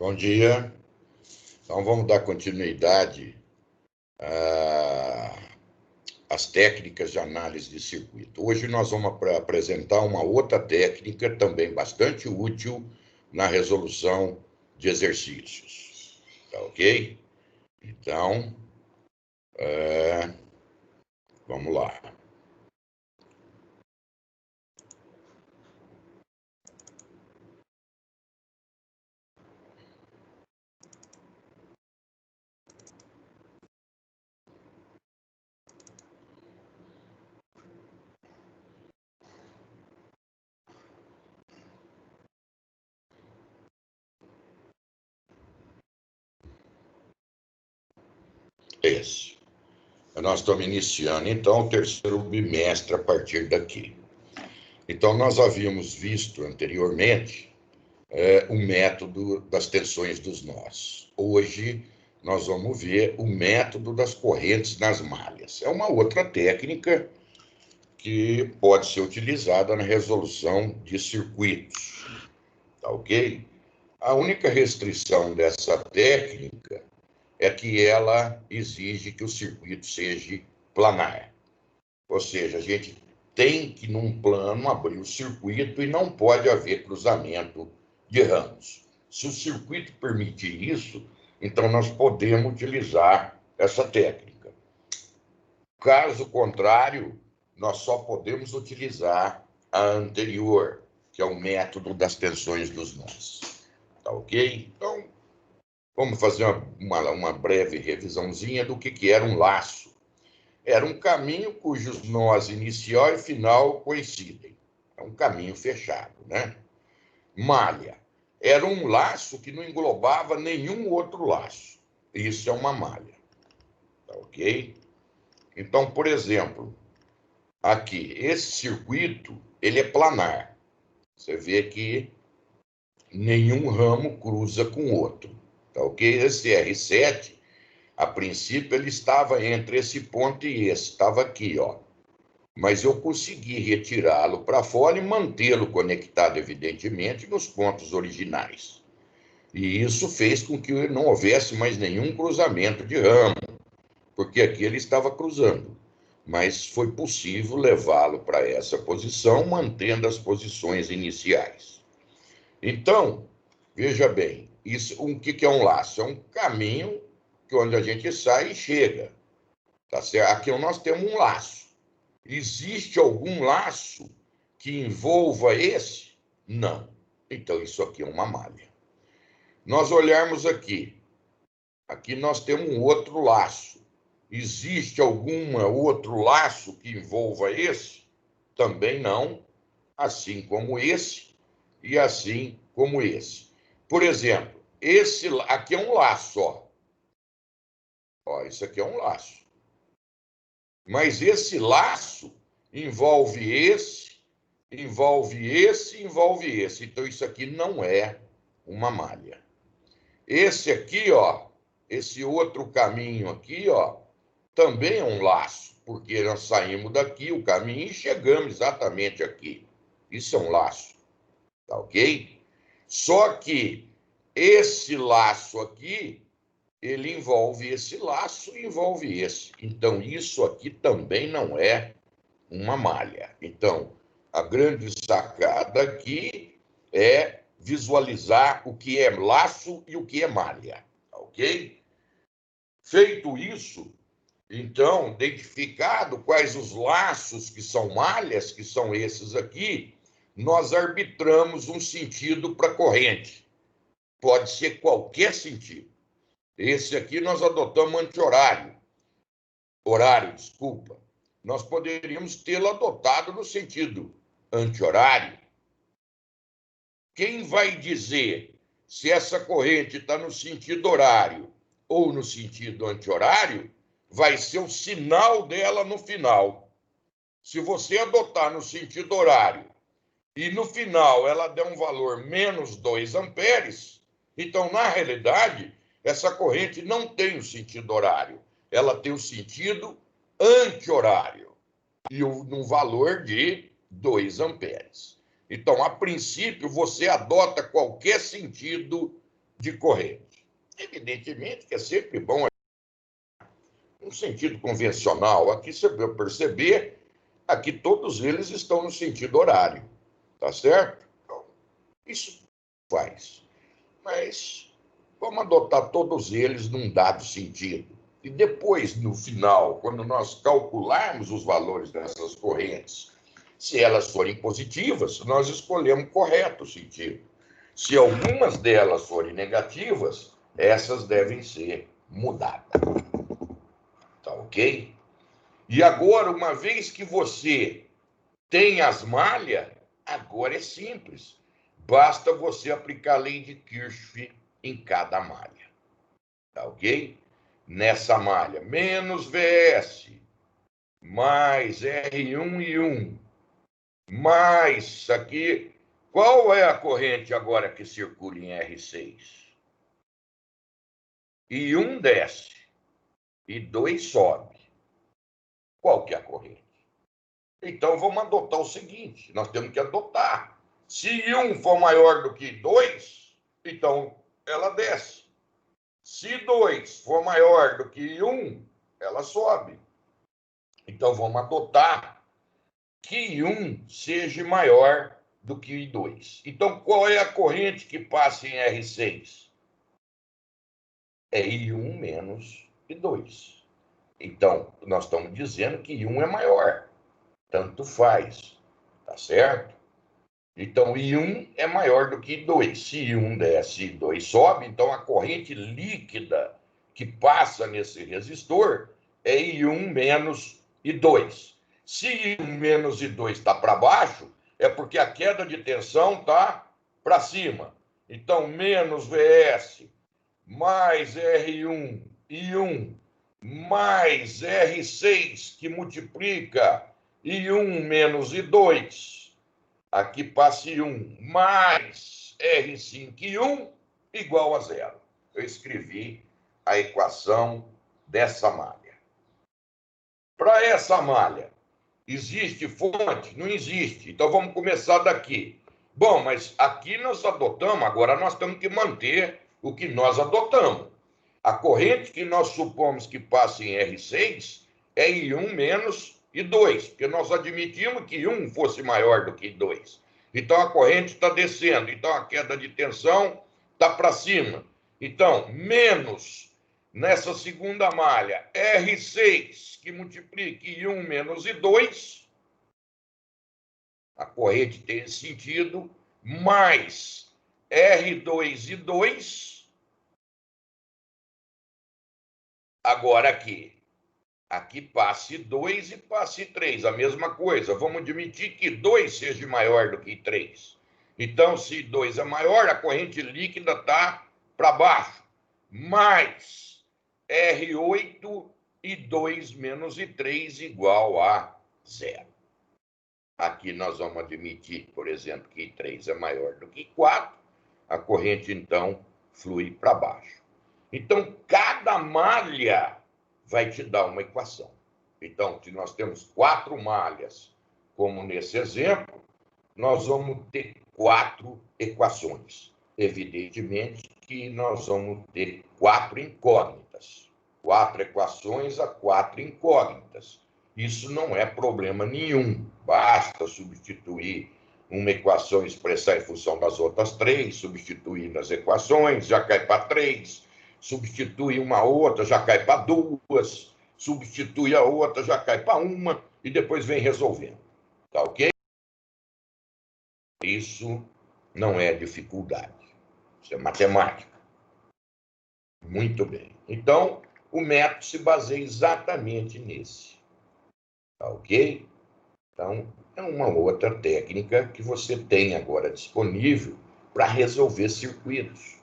Bom dia. Então, vamos dar continuidade às técnicas de análise de circuito. Hoje nós vamos apresentar uma outra técnica também bastante útil na resolução de exercícios. Tá ok? Então, vamos lá. Esse. Nós estamos iniciando, então, o terceiro bimestre a partir daqui. Então, nós havíamos visto anteriormente o método das tensões dos nós. Hoje, nós vamos ver o método das correntes nas malhas. É uma outra técnica que pode ser utilizada na resolução de circuitos, tá ok? A única restrição dessa técnica é que ela exige que o circuito seja planar. Ou seja, a gente tem que, num plano, abrir o circuito e não pode haver cruzamento de ramos. Se o circuito permitir isso, então nós podemos utilizar essa técnica. Caso contrário, nós só podemos utilizar a anterior, que é o método das tensões dos nós. Tá ok? Então, vamos fazer uma breve revisãozinha do que era um laço. Era um caminho cujos nós inicial e final coincidem. É um caminho fechado, né? Malha. Era um laço que não englobava nenhum outro laço. Isso é uma malha. Tá ok? Então, por exemplo, aqui, esse circuito, ele é planar. Você vê que nenhum ramo cruza com o outro. Tá ok? Esse R7, a princípio, ele estava entre esse ponto e esse. Estava aqui, ó. Mas eu consegui retirá-lo para fora e mantê-lo conectado, evidentemente, nos pontos originais. E isso fez com que não houvesse mais nenhum cruzamento de ramo, porque aqui ele estava cruzando. Mas foi possível levá-lo para essa posição, mantendo as posições iniciais. Então, veja bem, o que é um laço? É um caminho onde a gente sai e chega. Tá certo? Aqui nós temos um laço. Existe algum laço que envolva esse? Não. Então, isso aqui é uma malha. Nós olharmos aqui. Aqui nós temos um outro laço. Existe algum outro laço que envolva esse? Também não. Assim como esse e assim como esse. Por exemplo, esse aqui é um laço, ó. Ó, isso aqui é um laço. Mas esse laço envolve esse, envolve esse, envolve esse. Então, isso aqui não é uma malha. Esse aqui, ó, esse outro caminho aqui, ó, também é um laço, porque nós saímos daqui, o caminho, e chegamos exatamente aqui. Isso é um laço, tá ok? Só que esse laço aqui, ele envolve esse laço e envolve esse. Então, isso aqui também não é uma malha. Então, a grande sacada aqui é visualizar o que é laço e o que é malha, ok? Feito isso, então, identificado quais os laços que são malhas, que são esses aqui, nós arbitramos um sentido para a corrente. Pode ser qualquer sentido. Esse aqui nós adotamos anti-horário. Horário, desculpa. Nós poderíamos tê-lo adotado no sentido anti-horário. Quem vai dizer se essa corrente está no sentido horário ou no sentido anti-horário vai ser o sinal dela no final. Se você adotar no sentido horário e no final ela der um valor menos 2 amperes, então, na realidade, essa corrente não tem o sentido horário. Ela tem o sentido anti-horário e um valor de 2 amperes. Então, a princípio, você adota qualquer sentido de corrente. Evidentemente que é sempre bom, no sentido convencional, aqui você vai perceber, aqui todos eles estão no sentido horário, tá certo? Então, isso faz. Mas vamos adotar todos eles num dado sentido. E depois, no final, quando nós calcularmos os valores dessas correntes, se elas forem positivas, nós escolhemos correto o sentido. Se algumas delas forem negativas, essas devem ser mudadas. Tá ok? E agora, uma vez que você tem as malhas, agora é simples. Basta você aplicar a lei de Kirchhoff em cada malha. Tá ok? Nessa malha, menos VS, mais R1 e 1, mais isso aqui. Qual é a corrente agora que circula em R6? E 1 desce, e 2 sobe. Qual que é a corrente? Então, vamos adotar o seguinte, nós temos que adotar. Se 1 for maior do que 2, então ela desce. Se 2 for maior do que 1, ela sobe. Então, vamos adotar que 1 seja maior do que 2. Então, qual é a corrente que passa em R6? É I1 menos I2. Então, nós estamos dizendo que I1 é maior. Tanto faz, tá certo? Então, I1 é maior do que I2. Se I1 desce e I2 sobe, então a corrente líquida que passa nesse resistor é I1 menos I2. Se I1 menos I2 está para baixo, é porque a queda de tensão está para cima. Então, menos VS mais R1, I1, mais R6, que multiplica I1 menos I2. Aqui passa I1 mais R5 I1 igual a zero. Eu escrevi a equação dessa malha. Para essa malha, existe fonte? Não existe. Então, vamos começar daqui. Bom, mas aqui nós adotamos, agora nós temos que manter o que nós adotamos. A corrente que nós supomos que passa em R6 é I1 menos I2, porque nós admitimos que I1 fosse maior do que I2. Então, a corrente está descendo, então a queda de tensão está para cima. Então, menos, nessa segunda malha, R6, que multiplica I1 menos I2, a corrente tem esse sentido, mais R2 e 2. Agora aqui passe 2 e passe 3, a mesma coisa. Vamos admitir que 2 seja maior do que 3. Então, se 2 é maior, a corrente líquida está para baixo. Mais R8 e 2 menos I3 igual a zero. Aqui nós vamos admitir, por exemplo, que I3 é maior do que 4. A corrente, então, flui para baixo. Então, cada malha vai te dar uma equação. Então, se nós temos 4 malhas, como nesse exemplo, nós vamos ter 4 equações. Evidentemente que nós vamos ter 4 incógnitas. 4 equações a 4 incógnitas. Isso não é problema nenhum. Basta substituir uma equação e expressar em função das outras 3, substituir nas equações, já cai para 3. Substitui uma outra, já cai para 2, substitui a outra, já cai para 1, e depois vem resolvendo. Tá ok? Isso não é dificuldade. Isso é matemática. Muito bem. Então, o método se baseia exatamente nesse. Tá ok? Então, é uma outra técnica que você tem agora disponível para resolver circuitos.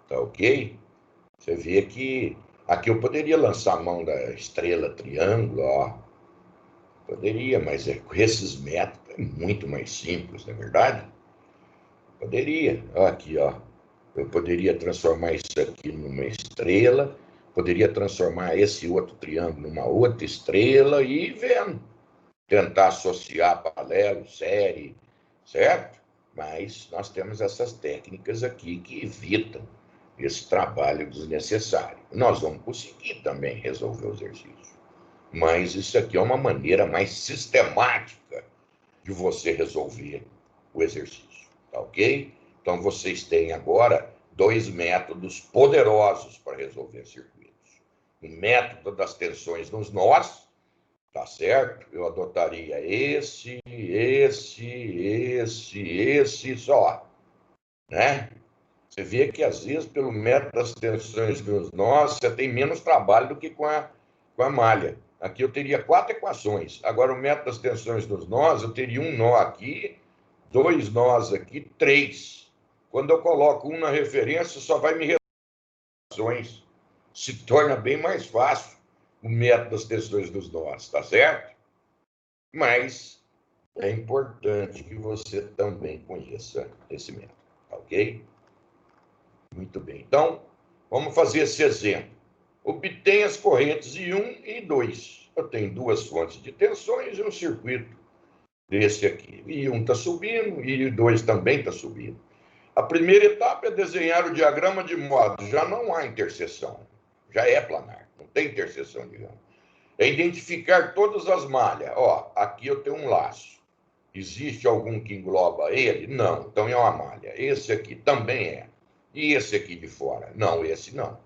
Tá ok? Você vê que aqui eu poderia lançar a mão da estrela triângulo, ó. Poderia, mas com esses métodos é muito mais simples, não é verdade? Poderia. Ó, aqui, ó. Eu poderia transformar isso aqui numa estrela, poderia transformar esse outro triângulo numa outra estrela e ir vendo. Tentar associar paralelo, série, certo? Mas nós temos essas técnicas aqui que evitam esse trabalho desnecessário. Nós vamos conseguir também resolver o exercício, mas isso aqui é uma maneira mais sistemática de você resolver o exercício, tá ok? Então, vocês têm agora 2 métodos poderosos para resolver circuitos. O método das tensões nos nós, tá certo? Eu adotaria esse só, né? Você vê que, às vezes, pelo método das tensões nos nós, você tem menos trabalho do que com a malha. Aqui eu teria 4 equações. Agora, o método das tensões nos nós, eu teria um nó aqui, 2 nós aqui, 3. Quando eu coloco um na referência, só vai me resolver. Se torna bem mais fácil o método das tensões dos nós, tá certo? Mas é importante que você também conheça esse método, tá ok? Muito bem. Então, vamos fazer esse exemplo. Obtenha as correntes I1 e I2. Eu tenho 2 fontes de tensões e um circuito desse aqui. I1 está subindo e I2 também está subindo. A primeira etapa é desenhar o diagrama de modo, já não há interseção, já é planar, não tem interseção, digamos. É identificar todas as malhas. Ó, aqui eu tenho um laço. Existe algum que engloba ele? Não, então é uma malha. Esse aqui também é. E esse aqui de fora? Não, esse não,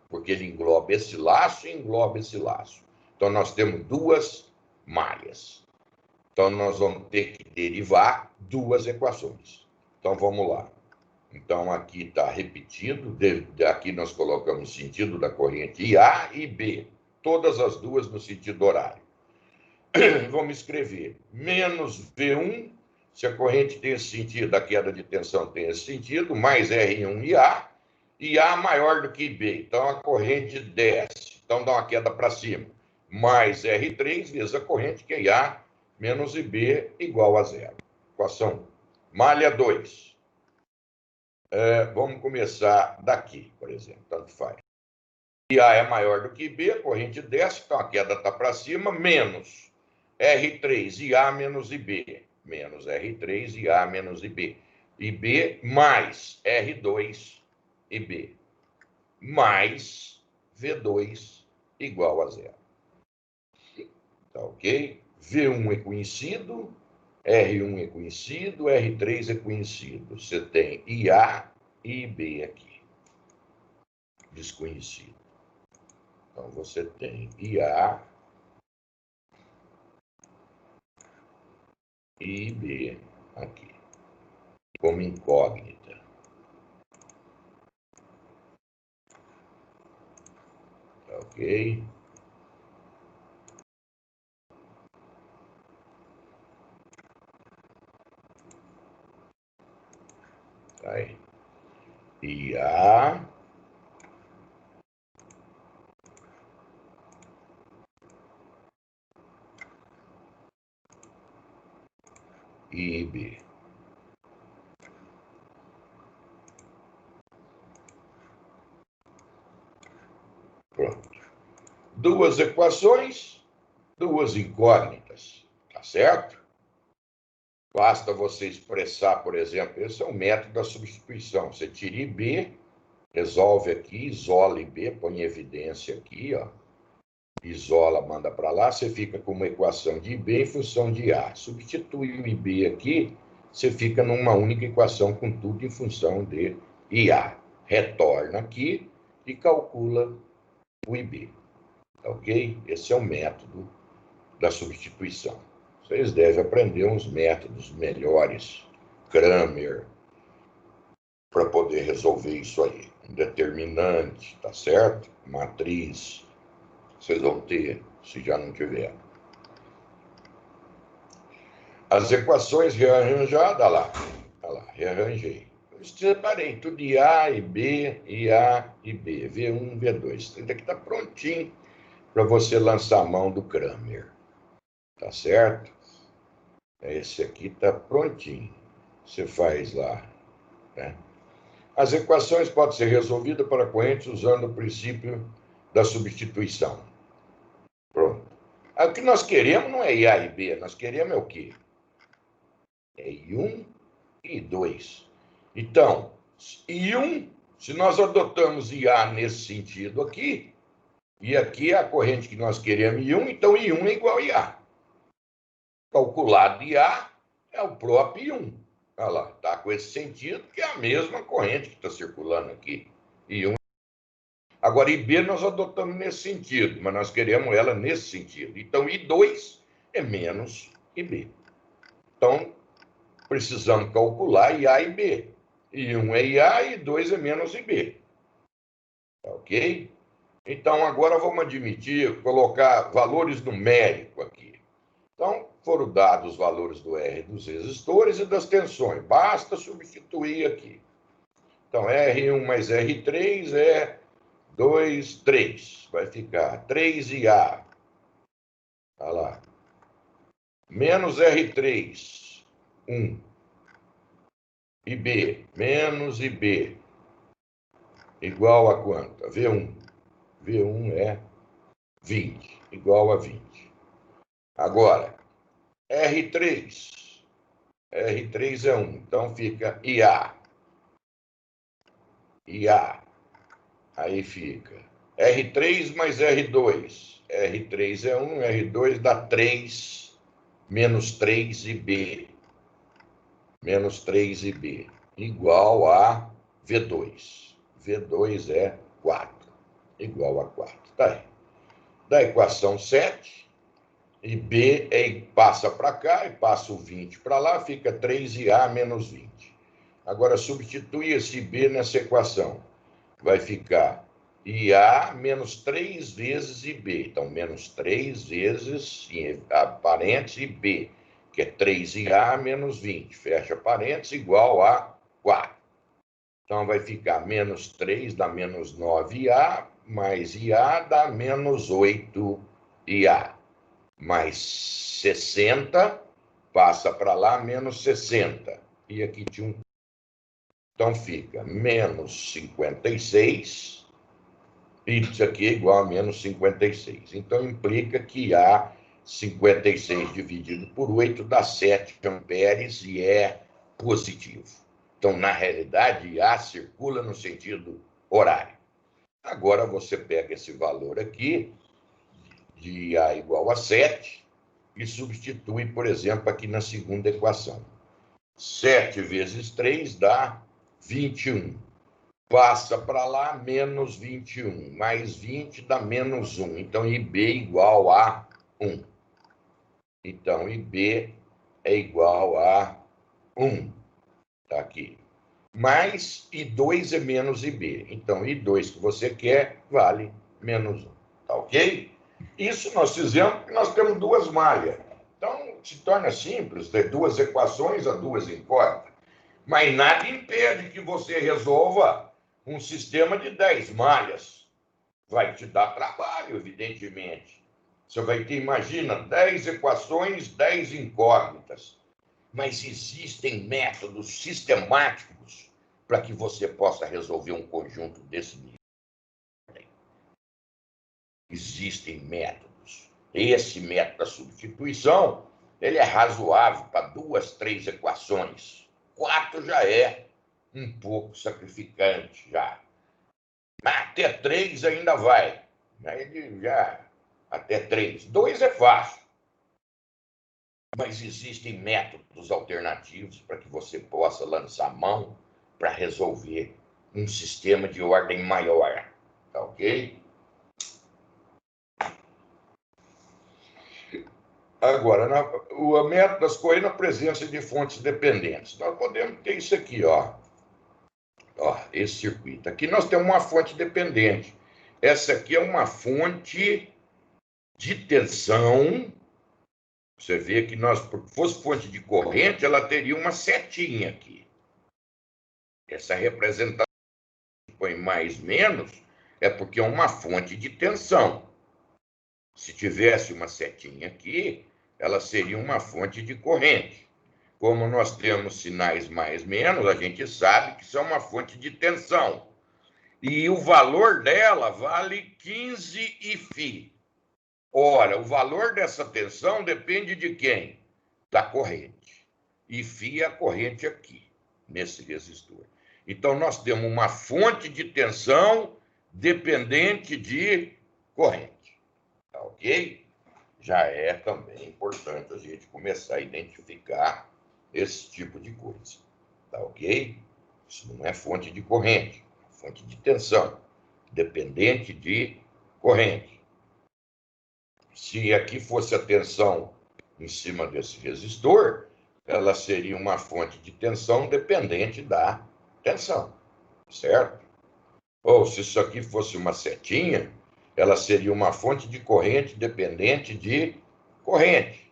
porque ele engloba esse laço e engloba esse laço. Então, nós temos 2 malhas. Então, nós vamos ter que derivar 2 equações. Então, vamos lá. Então, aqui está repetido, aqui nós colocamos o sentido da corrente A e B, todas as 2 no sentido horário. Vamos escrever menos V1, se a corrente tem esse sentido, a queda de tensão tem esse sentido, mais R1 e A maior do que B. Então, a corrente desce, então dá uma queda para cima, mais R3 vezes a corrente, que é IA menos IB igual a 0. Equação malha 2. Vamos começar daqui, por exemplo, tanto faz. IA é maior do que B, a corrente desce, então a queda está para cima, menos R3 IA menos IB, menos R3 IA menos IB. IB mais R2 IB, mais V2 igual a 0. Tá ok? V1 é conhecido, R1 é conhecido, R3 é conhecido. Você tem IA e IB aqui, desconhecido. Então, você tem IA e IB aqui, como incógnita. Tá ok? Tá aí. IA e IB. Pronto. 2 equações, 2 incógnitas, tá certo? Basta você expressar, por exemplo, esse é o método da substituição. Você tira IB, resolve aqui, isola IB, põe em evidência aqui, ó. Isola, manda para lá, você fica com uma equação de IB em função de A. Substitui o IB aqui, você fica numa única equação com tudo em função de IA. Retorna aqui e calcula o IB. Ok? Esse é o método da substituição. Vocês devem aprender uns métodos melhores, Kramer, para poder resolver isso aí. Determinante, tá certo? Matriz, vocês vão ter, se já não tiver. As equações rearranjadas, olha lá, rearranjei. Eu separei tudo de A e B, e A e B, V1, V2. Isso daqui está prontinho para você lançar a mão do Kramer. Tá certo? Esse aqui está prontinho. Você faz lá, né? As equações podem ser resolvidas para correntes usando o princípio da substituição. Pronto. Aí, o que nós queremos não é IA e B, nós queremos é o quê? É I1 e I2. Então, I1 Se nós adotamos IA nesse sentido aqui, e aqui é a corrente que nós queremos I1, então I1 é igual a IA. Calculado IA é o próprio I1. Olha lá, está com esse sentido, que é a mesma corrente que está circulando aqui. I1. Agora, IB nós adotamos nesse sentido, mas nós queremos ela nesse sentido. Então, I2 é menos IB. Então, precisamos calcular IA e B. I1 é IA e I2 é menos IB. Ok? Então, agora vamos admitir, colocar valores numéricos aqui. Então, foram dados os valores do R dos resistores e das tensões. Basta substituir aqui. Então, R1 mais R3 é 2, 3. Vai ficar 3IA. Olha lá. Menos R3, 1. IB, menos IB. Igual a quanto? V1. V1 é 20, igual a 20. Agora, R3. R3 é 1, então fica IA. IA. Aí fica R3 mais R2. R3 é 1, R2 dá 3, menos 3IB. Menos 3IB, igual a V2. V2 é 4, igual a 4. Tá aí. Da equação 7, IB passa para cá e passa o 20 para lá, fica 3IA menos 20. Agora, substitui esse IB nessa equação. Vai ficar IA menos 3 vezes IB. Então, menos 3 vezes, parênteses, IB, que é 3IA menos 20. Fecha parênteses, igual a 4. Então, vai ficar menos 3 dá menos 9IA, mais IA dá menos 8IA. Mais 60, passa para lá, menos 60. E aqui tinha um... Então, fica menos 56, e isso aqui é igual a menos 56. Então, implica que há 56 dividido por 8 dá 7 amperes e é positivo. Então, na realidade, A circula no sentido horário. Agora, você pega esse valor aqui, de A igual a 7, e substitui, por exemplo, aqui na segunda equação. 7 vezes 3 dá 21. Passa para lá, menos 21. Mais 20 dá menos 1. Então, IB igual a 1. Então, IB é igual a 1. Está aqui. Mais I2 é menos IB. Então, I2 que você quer vale menos 1. Tá ok? Isso nós fizemos porque nós temos duas malhas. Então, se torna simples, ter duas equações a duas incógnitas. Mas nada impede que você resolva um sistema de 10 malhas. Vai te dar trabalho, evidentemente. Você vai ter, imagina, 10 equações, 10 incógnitas. Mas existem métodos sistemáticos para que você possa resolver um conjunto desse nível. Existem métodos. Esse método da substituição, ele é razoável para 2, 3 equações. 4 já é um pouco sacrificante, já. Mas até 3 ainda vai. Aí já, até 3. 2 é fácil. Mas existem métodos alternativos para que você possa lançar mão para resolver um sistema de ordem maior. Tá ok? Agora, o método das correntes na presença de fontes dependentes. Nós podemos ter isso aqui, ó. Ó, esse circuito. Aqui nós temos uma fonte dependente. Essa aqui é uma fonte de tensão. Você vê que se fosse fonte de corrente, ela teria uma setinha aqui. Essa representação que põe mais menos é porque é uma fonte de tensão. Se tivesse uma setinha aqui, ela seria uma fonte de corrente. Como nós temos sinais mais menos, a gente sabe que isso é uma fonte de tensão. E o valor dela vale 15 Iφ. Ora, o valor dessa tensão depende de quem? Da corrente. Iφ é a corrente aqui, nesse resistor. Então, nós temos uma fonte de tensão dependente de corrente. Tá ok? Já é também importante a gente começar a identificar esse tipo de coisa. Tá ok? Isso não é fonte de corrente, é fonte de tensão, dependente de corrente. Se aqui fosse a tensão em cima desse resistor, ela seria uma fonte de tensão dependente da tensão, certo? Ou se isso aqui fosse uma setinha, ela seria uma fonte de corrente dependente de corrente.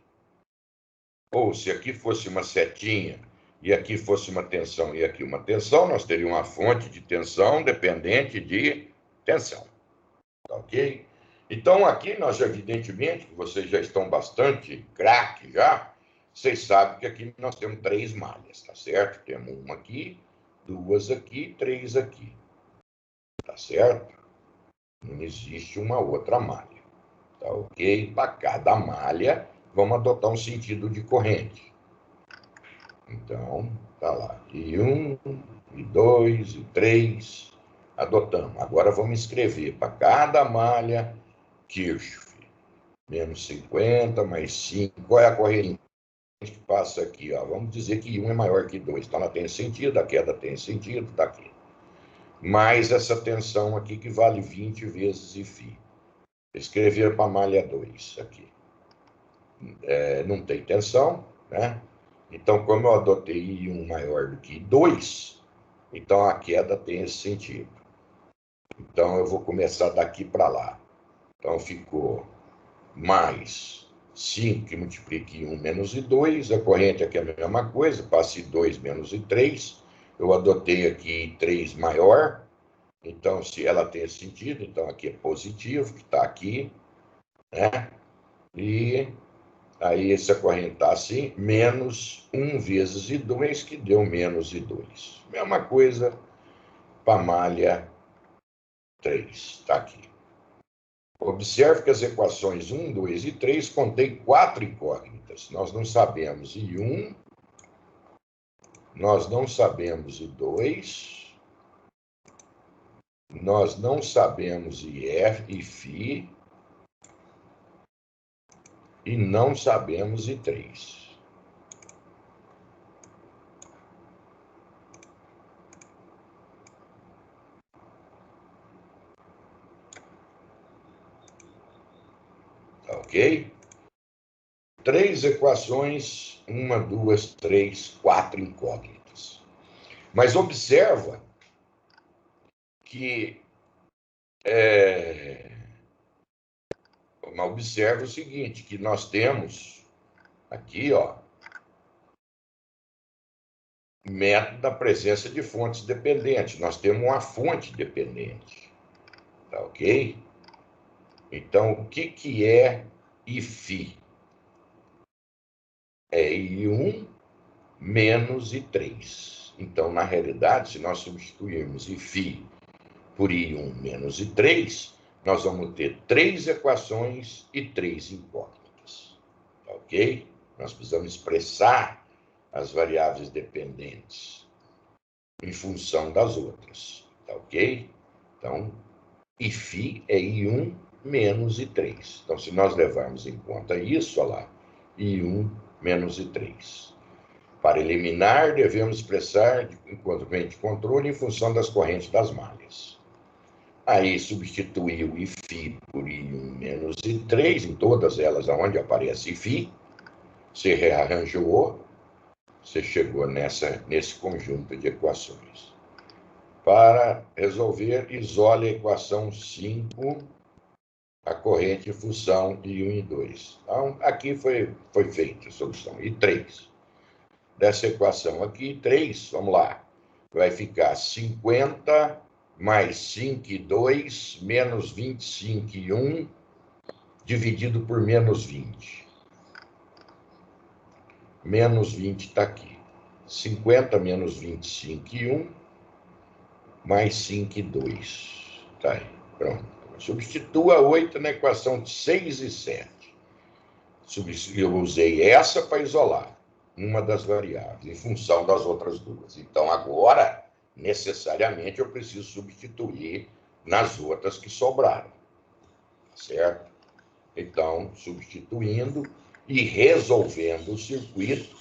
Ou se aqui fosse uma setinha e aqui fosse uma tensão e aqui uma tensão, nós teríamos uma fonte de tensão dependente de tensão. Tá ok? Então, aqui nós, evidentemente, que vocês já estão bastante craque já, vocês sabem que aqui nós temos 3 malhas, tá certo? Temos uma aqui, 2 aqui, 3 aqui. Tá certo? Não existe uma outra malha. Tá ok? Para cada malha, vamos adotar um sentido de corrente. Então, tá lá. I1, I2, I3, adotamos. Agora vamos escrever para cada malha Kirchhoff. Menos 50, mais 5. Qual é a corrente que passa aqui? Ó? Vamos dizer que I1 é maior que 2. Então, ela tem sentido, a queda tem sentido, tá aqui. Mais essa tensão aqui que vale 20 vezes Φ. Escrever para a malha 2 aqui. Não tem tensão, né? Então, como eu adotei I1 maior do que 2, então a queda tem esse sentido. Então, eu vou começar daqui para lá. Então, ficou mais 5 que multiplica I1 menos I2, a corrente aqui é a mesma coisa, passa I2 menos I3, eu adotei aqui I3 maior, então se ela tem esse sentido, então aqui é positivo, que está aqui, né? E aí essa corrente está assim, menos 1 vezes I2, que deu menos I2. Mesma coisa para a malha 3, está aqui. Observe que as equações 1, 2 e 3 contêm 4 incógnitas. Nós não sabemos I1, nós não sabemos I2, nós não sabemos IF, IFI e não sabemos I3. Tá ok? 3 equações, 1, 2, 3, 4 incógnitas. Mas observa que observa o seguinte, que nós temos aqui, ó, método da presença de fontes dependentes. Nós temos uma fonte dependente, tá ok? Então, o que é IFI? É I1 menos I3. Então, na realidade, se nós substituirmos IFI por I1 menos I3, nós vamos ter 3 equações e 3 incógnitas, tá ok? Nós precisamos expressar as variáveis dependentes em função das outras, tá ok? Então, IFI é I1 menos I3. Então, se nós levarmos em conta isso, olha lá, I1 menos I3. Para eliminar, devemos expressar enquanto corrente de controle em função das correntes das malhas. Aí, substituir o IFI por I1 menos I3, em todas elas onde aparece IFI, você rearranjou, você chegou nesse conjunto de equações. Para resolver, isole a equação 5, a corrente em função de I1 e 2. Então, aqui foi feita a solução. E 3. Dessa equação aqui, 3, vamos lá. Vai ficar 50 mais 5 e 2, menos 25 e 1, dividido por menos 20. Menos 20 está aqui. 50 menos 25 e 1, mais 5 e 2. Tá aí, pronto. Substitua 8 na equação 6 e 7. Eu usei essa para isolar uma das variáveis, em função das outras duas. Então, agora, necessariamente eu preciso substituir nas outras que sobraram, certo? Então, substituindo e resolvendo o circuito,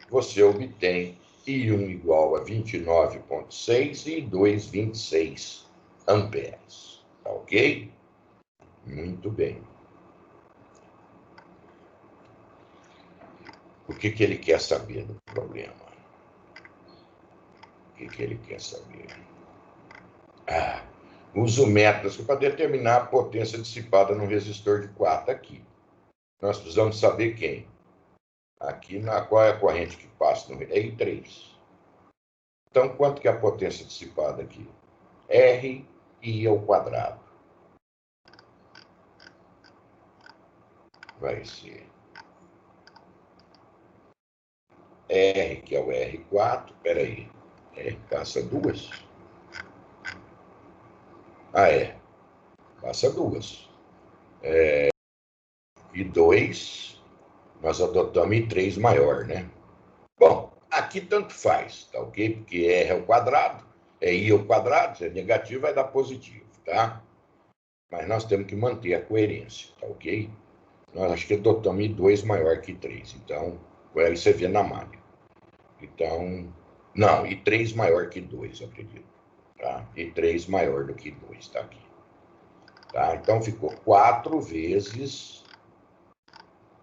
você obtém I1 igual a 29,6 e I2, 26 amperes. Tá ok? Muito bem. O que ele quer saber do problema? O que ele quer saber? Usa o método para determinar a potência dissipada no resistor de 4 aqui. Nós precisamos saber quem. Aqui, qual é a corrente que passa no... É I3. Então, quanto que é a potência dissipada aqui? R I ao quadrado. Vai ser R, que é o R4. Espera aí. R passa 2? Passa 2. E 2, nós adotamos I3 maior, né? Bom, aqui tanto faz, tá ok? Porque R é o quadrado, é I ao quadrado, se é negativo vai dar positivo, tá? Mas nós temos que manter a coerência, tá ok? Nós acho que adotamos I2 maior que I3, então, aí você vê na malha. Então, não, I3 maior que 2, eu acredito. Tá? I3 maior do que 2, tá aqui. Tá? Então, ficou 4 vezes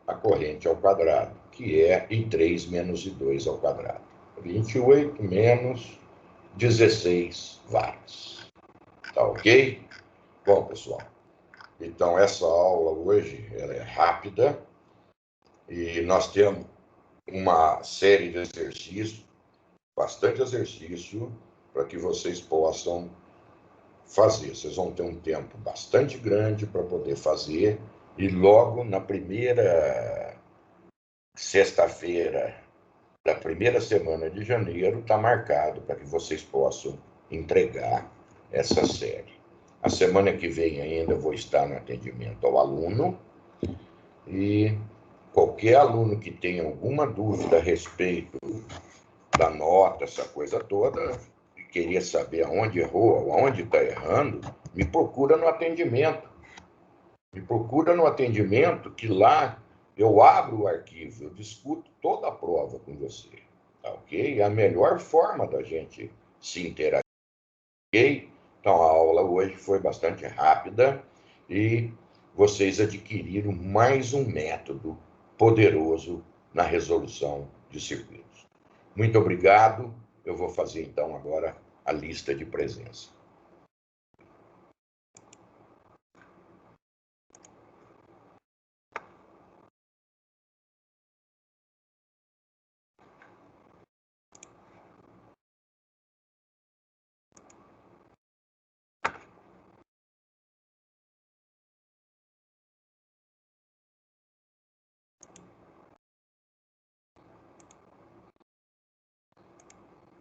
a corrente ao quadrado, que é I3 menos I2 ao quadrado. 28 menos 16 watts. Tá ok? Bom, pessoal, então essa aula hoje ela é rápida e nós temos uma série de exercícios, bastante exercício, para que vocês possam fazer. Vocês vão ter um tempo bastante grande para poder fazer e logo na primeira sexta-feira da primeira semana de janeiro está marcado para que vocês possam entregar essa série. A semana que vem ainda eu vou estar no atendimento ao aluno e qualquer aluno que tenha alguma dúvida a respeito da nota, essa coisa toda, e queria saber aonde errou, aonde está errando, me procura no atendimento. Me procura no atendimento que lá eu abro o arquivo, eu discuto toda a prova com você, tá ok? É a melhor forma da gente se interagir, ok? Então, a aula hoje foi bastante rápida e vocês adquiriram mais um método poderoso na resolução de circuitos. Muito obrigado. Eu vou fazer, então, agora a lista de presença.